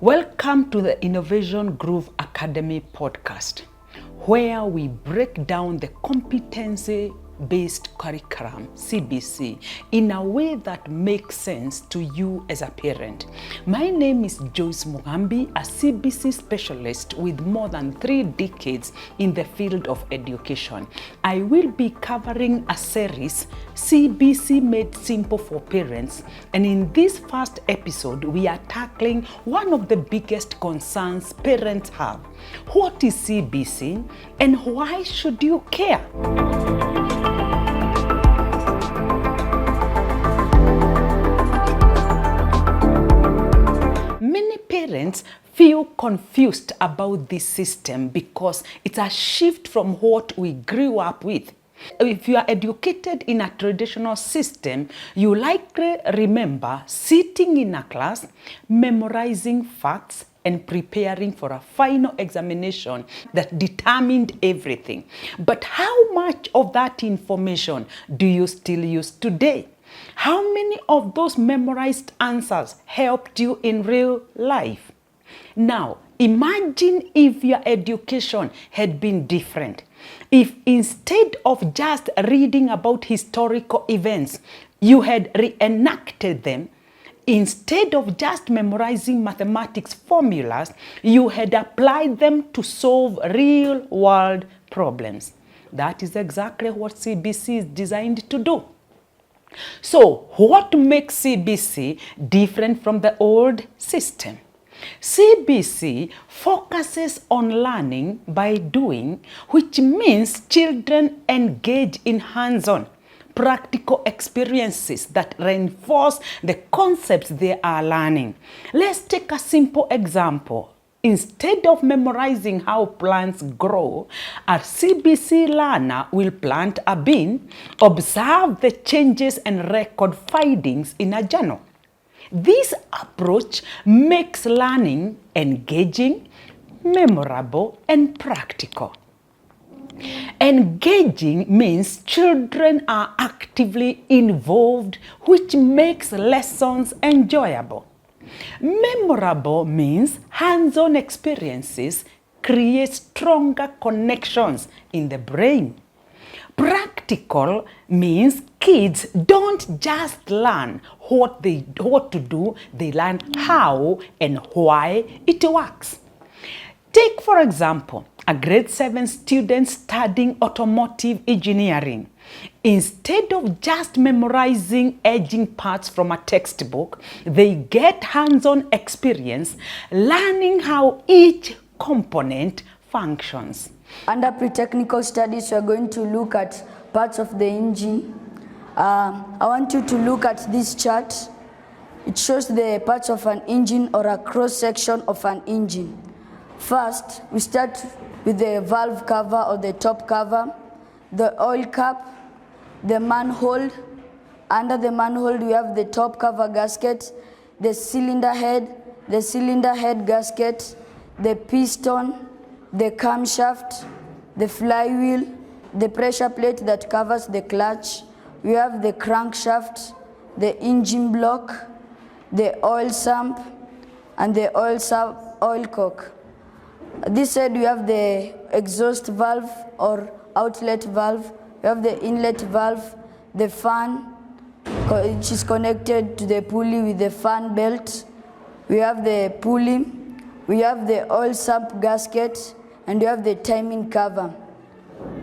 Welcome to the Innovation Groove Academy podcast, where we break down the competency-based curriculum, CBC, in a way that makes sense to you as a parent. My name is Joyce Mugambi, a CBC specialist with more than 3 decades in the field of education. I will be covering a series, CBC Made Simple for Parents, and in this first episode, we are tackling one of the biggest concerns parents have. What is CBC and why should you care? Many parents feel confused about this system because it's a shift from what we grew up with. If you are educated in a traditional system, you likely remember sitting in a class, memorizing facts, and preparing for a final examination that determined everything. But how much of that information do you still use today? How many of those memorized answers helped you in real life? Now, imagine if your education had been different. If instead of just reading about historical events, you had reenacted them. Instead of just memorizing mathematics formulas, you had applied them to solve real-world problems. That is exactly what CBC is designed to do. So, what makes CBC different from the old system? CBC focuses on learning by doing, which means children engage in hands-on, practical experiences that reinforce the concepts they are learning. Let's take a simple example. Instead of memorizing how plants grow, a CBC learner will plant a bean, observe the changes and record findings in a journal. This approach makes learning engaging, memorable, and practical. Engaging means children are actively involved, which makes lessons enjoyable. Memorable means hands-on experiences create stronger connections in the brain. Practical means kids don't just learn what to do, they learn how and why it works. Take, for example, a grade 7 student studying automotive engineering. Instead of just memorizing edging parts from a textbook, they get hands-on experience learning how each component functions. Under pre-technical studies, we are going to look at parts of the engine. I want you to look at this chart. It shows the parts of an engine or a cross-section of an engine. First, we start with the valve cover or the top cover, the oil cap, the manhole. Under the manhole, we have the top cover gasket, the cylinder head gasket, the piston, the camshaft, the flywheel, the pressure plate that covers the clutch. We have the crankshaft, the engine block, the oil sump, and the oil cock. This side we have the exhaust valve or outlet valve. We have the inlet valve, the fan, which is connected to the pulley with the fan belt. We have the pulley. We have the oil sump gasket, and we have the timing cover.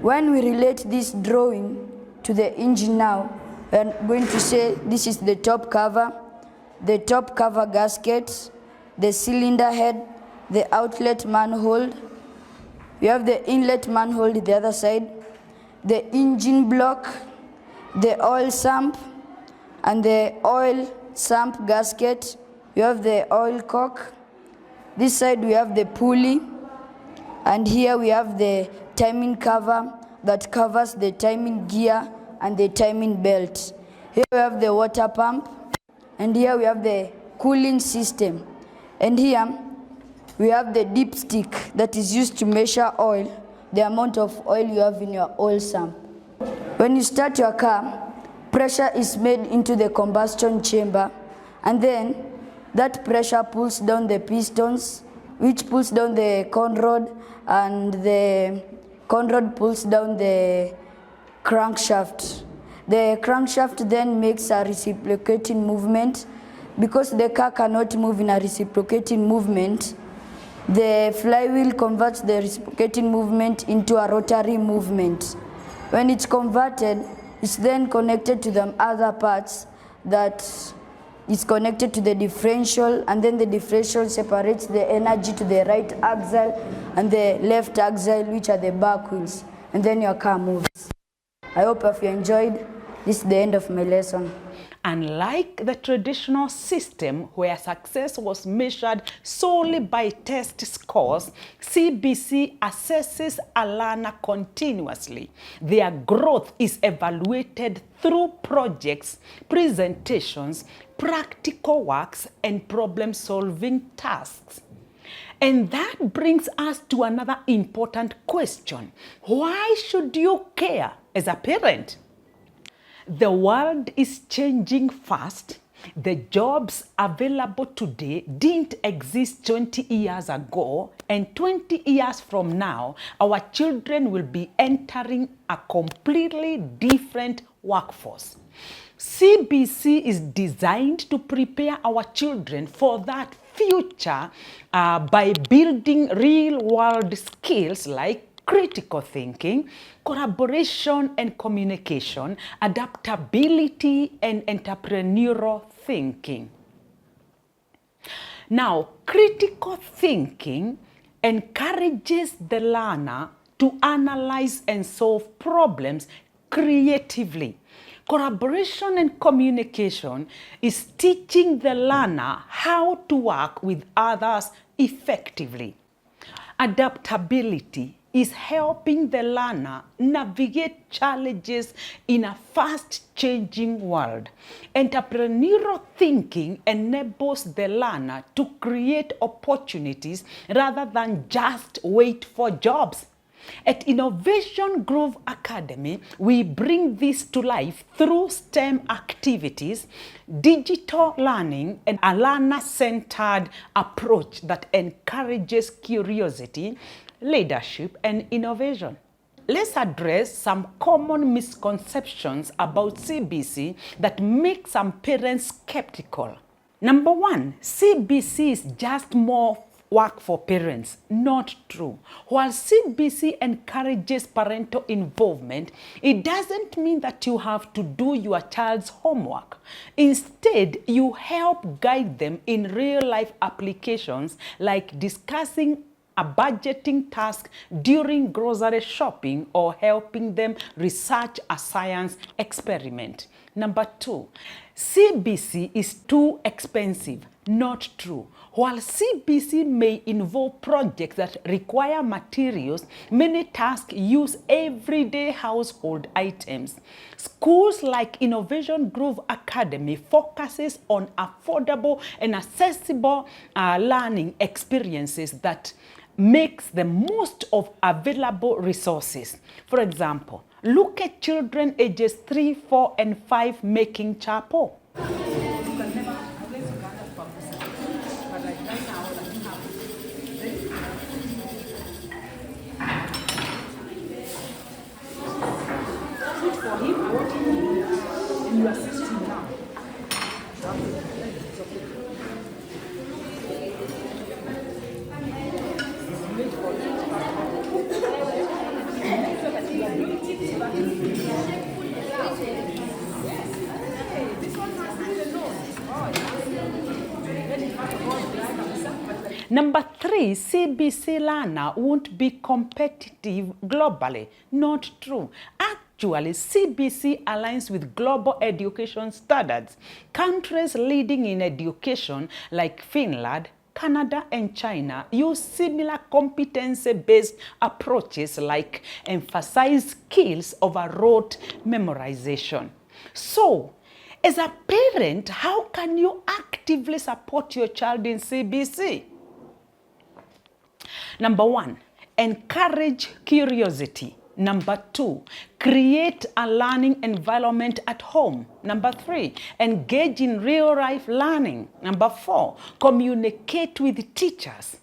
When we relate this drawing to the engine now, we are going to say this is the top cover gasket, the cylinder head, the outlet manhole. We have the inlet manhole the other side, the engine block, the oil sump, and the oil sump gasket. We have the oil cock. This side we have the pulley, and here we have the timing cover that covers the timing gear and the timing belt. Here we have the water pump, and here we have the cooling system. And here we have the dipstick that is used to measure oil, the amount of oil you have in your oil sump. When you start your car, pressure is made into the combustion chamber, and then That pressure pulls down the pistons, which pulls down the conrod, and the conrod pulls down the crankshaft. The crankshaft then makes a reciprocating movement. Because the car cannot move in a reciprocating movement, the flywheel converts the reciprocating movement into a rotary movement. When it's converted, it's then connected to the other parts that is connected to the differential, and then the differential separates the energy to the right axle and the left axle, which are the back wheels, and then your car moves. I hope if you enjoyed, this is the end of my lesson. Unlike the traditional system where success was measured solely by test scores, CBC assesses a learner continuously. Their growth is evaluated through projects, presentations, practical works, and problem-solving tasks. And that brings us to another important question. Why should you care as a parent? The world is changing fast. The jobs available today didn't exist 20 years ago, and 20 years from now, our children will be entering a completely different workforce. CBC is designed to prepare our children for that future by building real-world skills like critical thinking, collaboration and communication, adaptability, and entrepreneurial thinking. Now, critical thinking encourages the learner to analyze and solve problems creatively. Collaboration and communication is teaching the learner how to work with others effectively. Adaptability is helping the learner navigate challenges in a fast-changing world. Entrepreneurial thinking enables the learner to create opportunities rather than just wait for jobs. At Innovation Grove Academy, we bring this to life through STEM activities, digital learning, and a learner-centered approach that encourages curiosity, leadership, and innovation. Let's address some common misconceptions about CBC that make some parents skeptical. Number one, CBC is just more work for parents. Not true. While CBC encourages parental involvement, it doesn't mean that you have to do your child's homework. Instead, you help guide them in real-life applications like discussing a budgeting task during grocery shopping or helping them research a science experiment. Number two, CBC is too expensive. Not true. While CBC may involve projects that require materials, many tasks use everyday household items. Schools like Innovation Grove Academy focuses on affordable and accessible learning experiences that makes the most of available resources. For example, look at children ages 3, 4, and 5 making chapel. You assist him now. Number three, CBC learner won't be competitive globally. Not true. Actually, CBC aligns with global education standards. Countries leading in education like Finland, Canada, and China use similar competency-based approaches like emphasize skills over rote memorization. So, as a parent, how can you actively support your child in CBC? Number one, encourage curiosity. Number 2, create a learning environment at home. Number 3, engage in real-life learning. Number 4, communicate with teachers.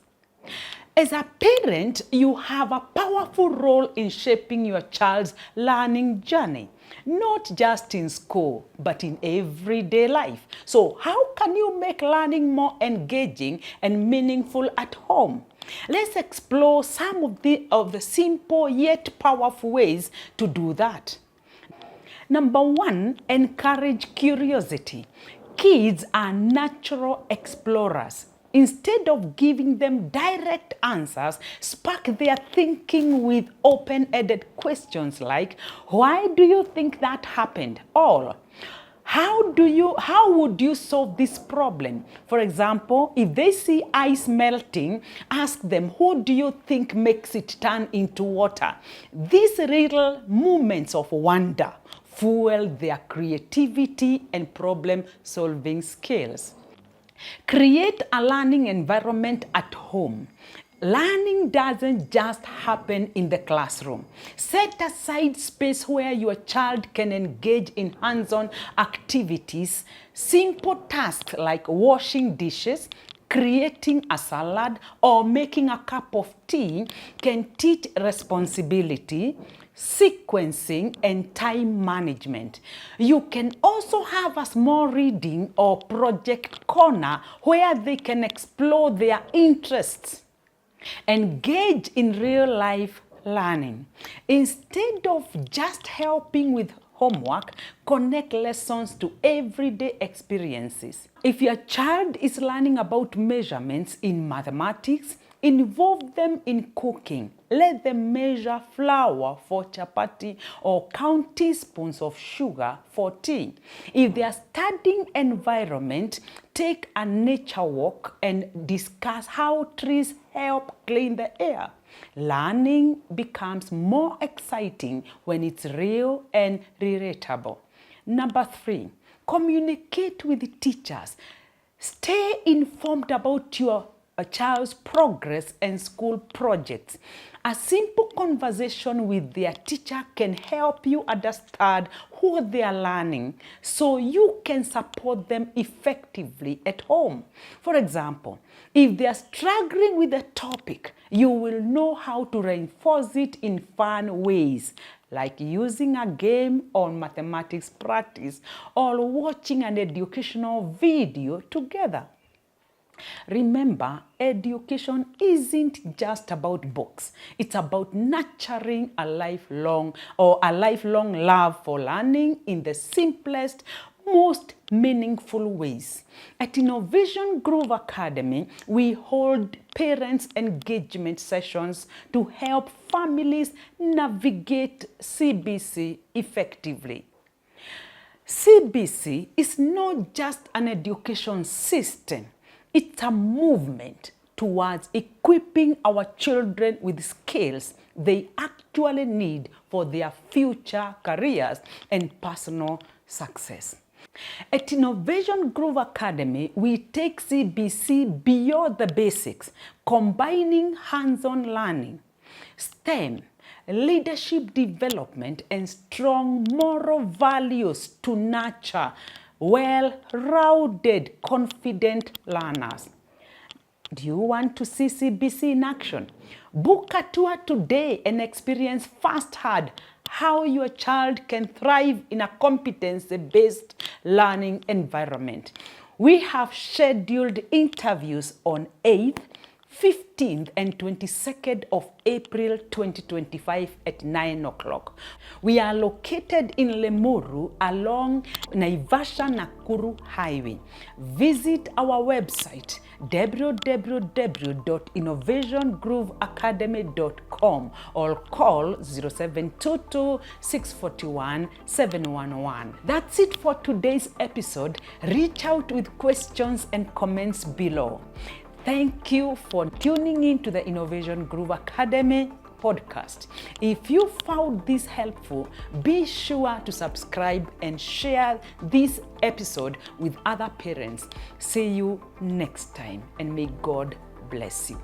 As a parent, you have a powerful role in shaping your child's learning journey, not just in school, but in everyday life. So how can you make learning more engaging and meaningful at home? Let's explore some of the simple yet powerful ways to do that. Number 1, encourage curiosity. Kids are natural explorers. Instead of giving them direct answers, spark their thinking with open-ended questions like, why do you think that happened? Or, how would you solve this problem? For example, if they see ice melting, ask them, who do you think makes it turn into water? These little moments of wonder fuel their creativity and problem-solving skills. Create a learning environment at home. Learning doesn't just happen in the classroom. Set aside space where your child can engage in hands-on activities. Simple tasks like washing dishes, creating a salad, or making a cup of tea can teach responsibility, sequencing, and time management. You can also have a small reading or project corner where they can explore their interests. Engage in real-life learning. Instead of just helping with homework, connect lessons to everyday experiences. If your child is learning about measurements in mathematics, involve them in cooking. Let them measure flour for chapati or count teaspoons of sugar for tea. If they are studying environment, take a nature walk and discuss how trees help clean the air. Learning becomes more exciting when it's real and relatable. Number 3, communicate with teachers. Stay informed about your child's progress and school projects. A simple conversation with their teacher can help you understand what they are learning so you can support them effectively at home. For example, if they are struggling with a topic, you will know how to reinforce it in fun ways, like using a game on mathematics practice or watching an educational video together. Remember, education isn't just about books. It's about nurturing a lifelong love for learning in the simplest, most meaningful ways. At Innovation Groove Academy, we hold parents' engagement sessions to help families navigate CBC effectively. CBC is not just an education system. It's a movement towards equipping our children with skills they actually need for their future careers and personal success. At Innovation Groove Academy, we take CBC beyond the basics, combining hands-on learning, STEM, leadership development, and strong moral values to nurture well-rounded, confident learners. Do you want to see CBC in action? Book a tour today and experience firsthand how your child can thrive in a competency-based learning environment. We have scheduled interviews on 8th, 15th and 22nd of April 2025 at 9 o'clock. We are located in Lemuru along Naivasha-Nakuru Highway. Visit our website www.innovationgrooveacademy.com or call 0722 641 711. That's it for today's episode. Reach out with questions and comments below. Thank you for tuning in to the Innovation Groove Academy podcast. If you found this helpful, be sure to subscribe and share this episode with other parents. See you next time, and may God bless you.